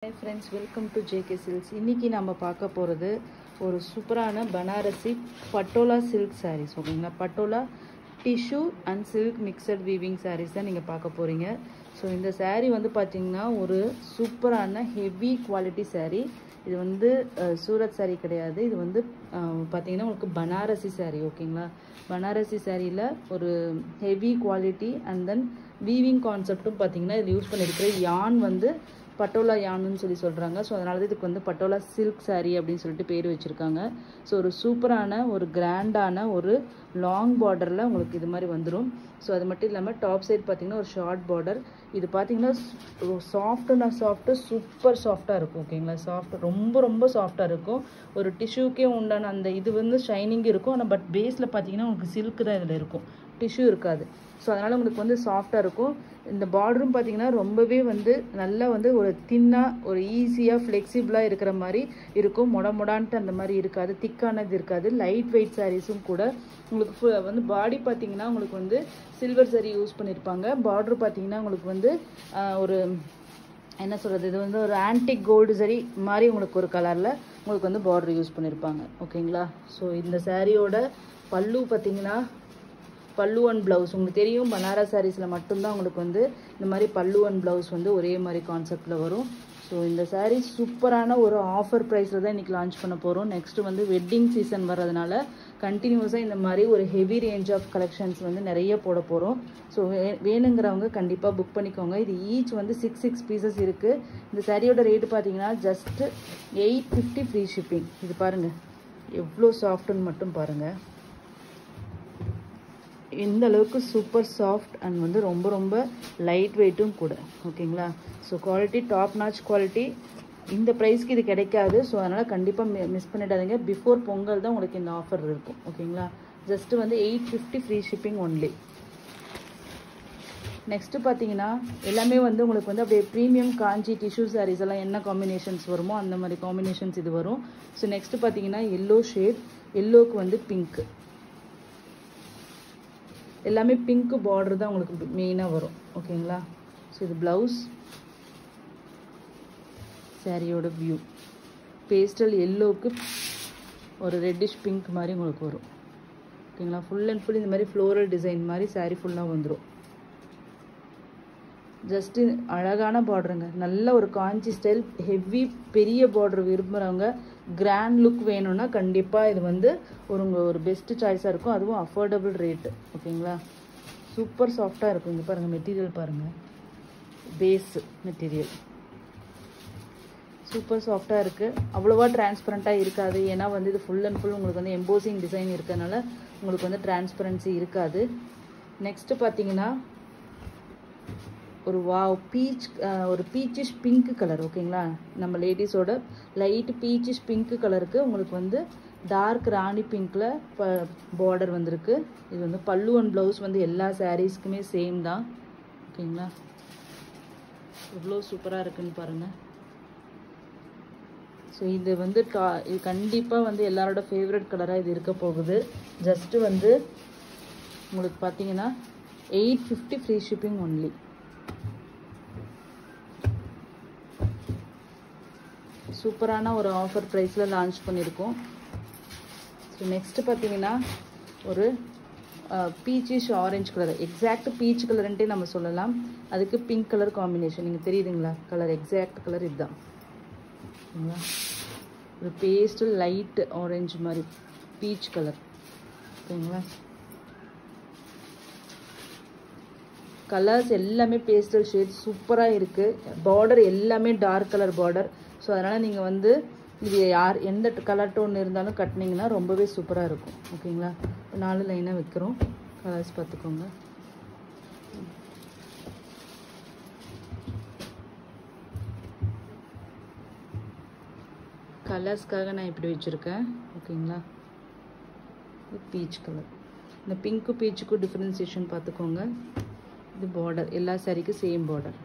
Hi friends, welcome to JK Silks. இன்னைக்கு நாம பார்க்க போறது ஒரு சூப்பரான பனாரசி பட்டோலா silk sarees. ஓகேங்களா? Patola tissue and silk mixed weaving sarees தான் நீங்க பார்க்க போறீங்க. சோ இந்த saree வந்து பாத்தீங்கன்னா ஒரு சூப்பரான heavy quality saree. இது வந்து சூரத் saree கிடையாது. இது வந்து பாத்தீங்கன்னா உங்களுக்கு பனாரசி saree. ஓகேங்களா? பனாரசி sareeல ஒரு heavy quality and then weaving conceptum பாத்தீங்கன்னா இது யூஸ் பண்ணிருக்கிற yarn வந்து பட்டோலா யான்னு சொல்றாங்க. ஸோ அதனால இதுக்கு வந்து பட்டோலா சில்க் சாரீ அப்படின்னு சொல்லிட்டு பேர் வச்சிருக்காங்க. ஸோ ஒரு சூப்பரான ஒரு கிராண்டான ஒரு லாங் பார்டரில் உங்களுக்கு இது மாதிரி வந்துடும். ஸோ அது மட்டும் இல்லாமல் டாப் சைட் பார்த்தீங்கன்னா ஒரு ஷார்ட் பார்டர். இது பார்த்தீங்கன்னா சாஃப்ட்டு சூப்பர் சாஃப்டாக இருக்கும். ஓகேங்களா? சாஃப்ட் ரொம்ப சாஃப்டாக இருக்கும். ஒரு டிஷ்யூக்கே உண்டான அந்த இது வந்து ஷைனிங் இருக்கும். ஆனால் பட் பேஸில் பார்த்தீங்கன்னா உங்களுக்கு சில்க் தான் இதில் இருக்கும், டிஷ்யூ இருக்காது. ஸோ அதனால் உங்களுக்கு வந்து சாஃப்டாக இருக்கும். இந்த பார்டரும் பார்த்தீங்கன்னா ரொம்பவே வந்து நல்லா வந்து ஒரு தின்னாக ஒரு ஈஸியாக ஃப்ளெக்சிபிளாக இருக்கிற மாதிரி இருக்கும். மொடான்ட்டு அந்த மாதிரி இருக்காது, திக்கானது இருக்காது. லைட் வெயிட் சாரீஸும் கூட உங்களுக்கு வந்து பாடி பார்த்தீங்கன்னா உங்களுக்கு வந்து சில்வர் சரி யூஸ் பண்ணியிருப்பாங்க. பார்டர் பார்த்தீங்கன்னா உங்களுக்கு வந்து ஒரு என்ன சொல்கிறது, இது வந்து ஒரு ஆன்டிக் கோல்டு சரி மாதிரி உங்களுக்கு ஒரு கலரில் உங்களுக்கு வந்து பார்டர் யூஸ் பண்ணியிருப்பாங்க. ஓகேங்களா? ஸோ இந்த சாரியோட பல்லு பார்த்தீங்கன்னா பல்லு அண்ட் ப்ளவுஸ் உங்களுக்கு தெரியும், பனாரஸ் சாரீஸில் மட்டும்தான் உங்களுக்கு வந்து இந்த மாதிரி பல்லு அண்ட் ப்ளவுஸ் வந்து ஒரே மாதிரி கான்செப்டில் வரும். ஸோ இந்த சாரீ சூப்பரான ஒரு ஆஃபர் ப்ரைஸில் தான் இன்றைக்கி லான்ச் பண்ண போகிறோம். நெக்ஸ்ட்டு வந்து வெட்டிங் சீசன் வர்றதுனால கண்டினியூஸாக இந்த மாதிரி ஒரு ஹெவி ரேஞ்ச் ஆஃப் கலெக்ஷன்ஸ் வந்து நிறைய போட போகிறோம். ஸோ வேணுங்கிறவங்க கண்டிப்பாக புக் பண்ணிக்கோங்க. இது ஈச் வந்து 6 பீசஸ் இருக்குது. இந்த சாரியோட ரேட்டு பார்த்தீங்கன்னா ஜஸ்ட்டு 850 ஃப்ரீ ஷிப்பிங். இது பாருங்கள் எவ்வளோ சாஃப்ட்டுன்னு மட்டும் பாருங்கள். இந்த அளவுக்கு சூப்பர் சாஃப்ட் அண்ட் வந்து ரொம்ப லைட் வெயிட்டும் கூட. ஓகேங்களா? So quality top notch quality. இந்த ப்ரைஸ்க்கு இது கிடைக்காது. ஸோ அதனால் கண்டிப்பாக மிஸ் பண்ணிடாதீங்க. பிஃபோர் பொங்கல் தான் உங்களுக்கு இந்த ஆஃபர் இருக்கும். ஓகேங்களா? ஜஸ்ட்டு வந்து 850 ஃப்ரீ ஷிப்பிங் ஒன்லி. நெக்ஸ்ட்டு பார்த்தீங்கன்னா எல்லாமே வந்து உங்களுக்கு வந்து அப்படியே ப்ரீமியம் காஞ்சி டிஷ்யூ சாரீஸ் எல்லாம் என்ன காம்பினேஷன்ஸ் வருமோ அந்த மாதிரி காம்பினேஷன்ஸ் இது வரும். ஸோ நெக்ஸ்ட்டு பார்த்தீங்கன்னா எல்லோ ஷேட், எல்லோவுக்கு வந்து பிங்க்கு, எல்லாமே பிங்க் பார்டர் தான் உங்களுக்கு மெயினாக வரும். ஓகேங்களா? ஸோ இது ப்ளவுஸ், சாரியோட வியூ பேஸ்டல் எல்லோவுக்கு ஒரு ரெட்டிஷ் பிங்க் மாதிரி உங்களுக்கு வரும். ஓகேங்களா? ஃபுல் அண்ட் ஃபுல் இந்த மாதிரி ஃப்ளோரல் டிசைன் மாதிரி சாரீ ஃபுல்லாக வந்துடும். ஜஸ்ட்டு அழகான பார்டருங்க. நல்ல ஒரு காஞ்சி ஸ்டைல் ஹெவி பெரிய பார்டர் விரும்புகிறவங்க, கிராண்ட் லுக் வேணும்னா கண்டிப்பாக இது வந்து ஒரு பெஸ்ட்டு சாய்ஸாக இருக்கும். அதுவும் அஃபோர்டபுள் ரேட்டு. ஓகேங்களா? சூப்பர் சாஃப்டாக இருக்கும். இங்கே பாருங்கள், மெட்டீரியல் பாருங்கள், பேஸ் மெட்டீரியல் சூப்பர் சாஃப்டாக இருக்குது. அவ்வளோவா டிரான்ஸ்பரண்ட்டாக இருக்காது. ஏன்னா வந்து இது ஃபுல் அண்ட் ஃபுல் உங்களுக்கு வந்து எம்போசிங் டிசைன் இருக்கிறதுனால உங்களுக்கு வந்து டிரான்ஸ்பரன்சி இருக்காது. நெக்ஸ்ட்டு பார்த்தீங்கன்னா ஒரு ஒரு பீச்சிஷ் பிங்க் கலர். ஓகேங்களா? நம்ம லேடிஸோட லைட் பீச்சிஷ் பிங்க் கலருக்கு உங்களுக்கு வந்து டார்க் ராணி பிங்க்கில் பார்டர் வந்திருக்கு. இது வந்து பல்லு அண்ட் ப்ளவுஸ் வந்து எல்லா சாரீஸ்க்குமே சேம் தான். ஓகேங்களா? எவ்வளோ சூப்பராக இருக்குன்னு பாருங்கள். ஸோ இது வந்து இது கண்டிப்பாக வந்து எல்லாரோட ஃபேவரட் கலராக இது இருக்க போகுது. ஜஸ்ட்டு வந்து உங்களுக்கு பார்த்தீங்கன்னா 850 ஃப்ரீ ஷிப்பிங் ஒன்லி. சூப்பரான ஒரு ஆஃபர் ப்ரைஸில் லான்ச் பண்ணியிருக்கோம். ஸோ நெக்ஸ்ட்டு பார்த்தீங்கன்னா ஒரு peachish orange colour, exact peach கலருன்ட்டே நம்ம சொல்லலாம். அதுக்கு பிங்க் கலர் காம்பினேஷன் நீங்கள் தெரியுதுங்களா? கலர் எக்ஸாக்ட் கலர் இதுதான். ஓகேங்களா? ஒரு பேஸ்டல் லைட் ஆரஞ்சு மாதிரி பீச் கலர். ஓகேங்களா? கலர்ஸ் எல்லாமே பேஸ்டல் ஷேட் சூப்பராக இருக்குது. பார்டர் எல்லாமே டார்க் கலர் பார்டர். ஸோ அதனால் நீங்கள் வந்து இது எந்த கலர் டோன் இருந்தாலும் கட்டினீங்கன்னா ரொம்பவே சூப்பராக இருக்கும். ஓகேங்களா? 4 லைனாக வைக்கிறோம். கலர்ஸ் பார்த்துக்கோங்க. கலர்ஸ்க்காக நான் இப்படி வச்சுருக்கேன். ஓகேங்களா? பீச் கலர், இந்த பிங்க்கு பீச்சுக்கும் டிஃப்ரென்சியேஷன் பார்த்துக்கோங்க. இது பார்டர் எல்லா சாரிக்கும் சேம் பார்டர்.